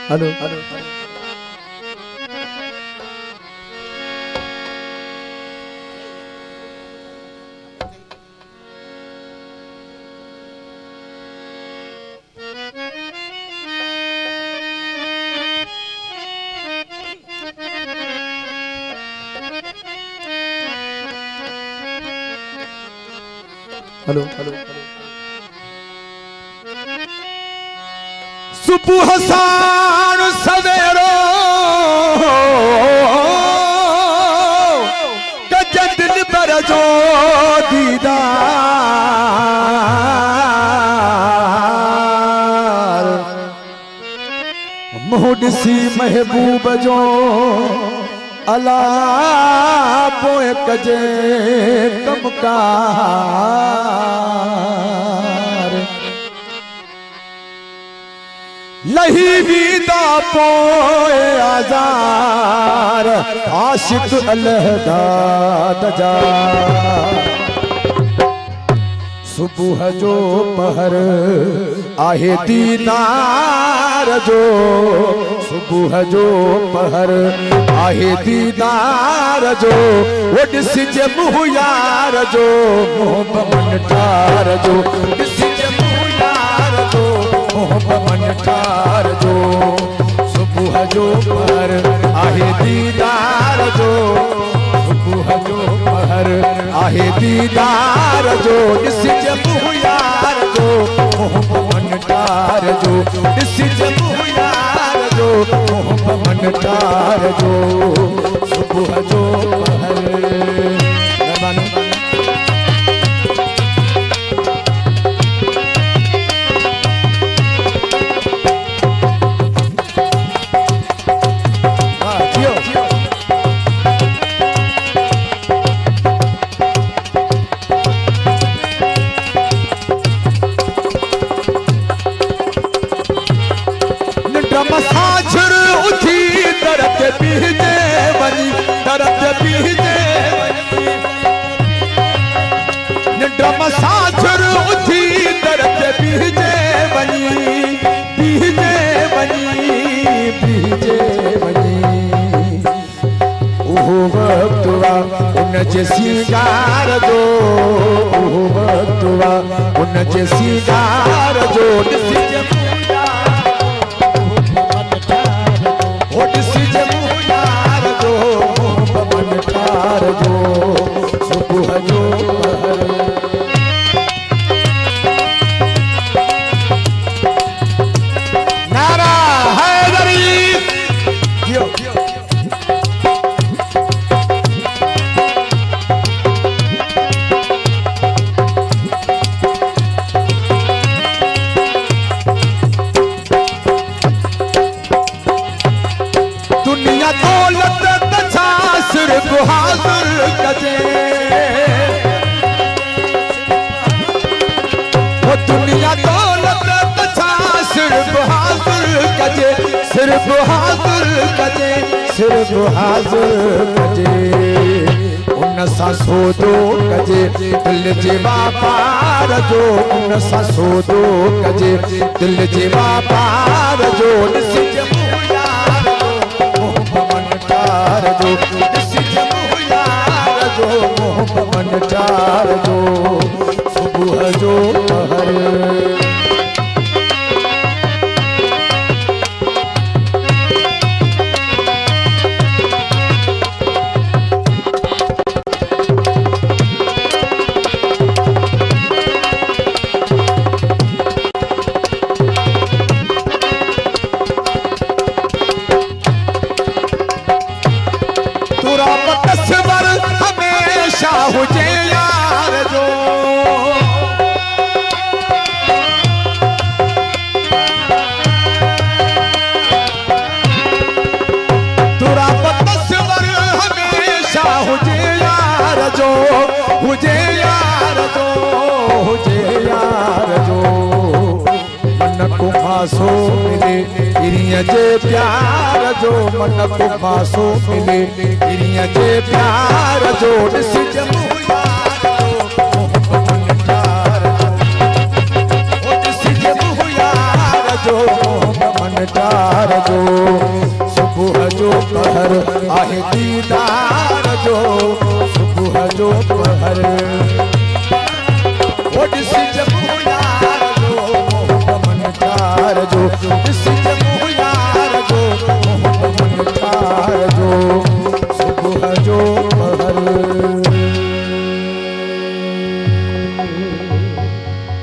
hello hello hello सुबह साण सवेरो कज दिल पर जो दीदार मुहदसी महबूब जो अला पोए कजे कमकार लही बीदा पोए आजार आशिक अलहदा दजा सुबह जो पहर आहे दीदार जो सुबह जो पहर आहे दीदार जो वो ॾिसिज मुँह यार जो मुँह पवन ठार जो ॾिसिज मुँह यार जो मुँह पवन ठार जो सुबह जो पहर आहे दीदार जो सुबह जो पहर आहे दीदार जो ॾिसिज मुँह यार जो मुँह पवन ठार जो ॾिसिज मुँह यार जो मुँह पवन ठार जो सुबह जो पहर मसाझर उठी दरद पीजे वनी दरद पीजे निड्रम साझर उठी दरद पीजे वनी पीजे वनी पीजे वनी ओह वक्तवा उन जे सिंगार जो ओह वक्तवा उन जे सिंगार जो ॾिसिज जो सुबह जो पहर नारा हैदरी दुनिया दौलत सिर्फ हासिल कजे वो दुनिया दौलत तछा सिर्फ हासिल कजे सिर्फ हासिल कजे सिर्फ हासिल कजे उन सां सौदो कजे दिल जे वापार जो उन सां सौदो कजे दिल जे वापार जो ॾिसिज मुँह यार जो मुँह पवन ठार जो ॾिसिज मुँह यार जो मुँह पवन ठार जो सुबह जो पहर हमेशा हुजे यार जो तुरा तस्वर हमेशा हुजे यार जो हुजे यार जो हुजे यार जो मन को फासो मिले इरीअ जे प्यार जो मन को फासो मिले इरीअ जे प्यार जो ॾिसिज मुँह यार जो मुँह पवन ठार जो ॾिसिज मुँह यार जो मुँह मन चार जो सुबह जो पहर आहे दीदार जो सुबह जो पहर ओडिसी जब बुलार जो मन चार जो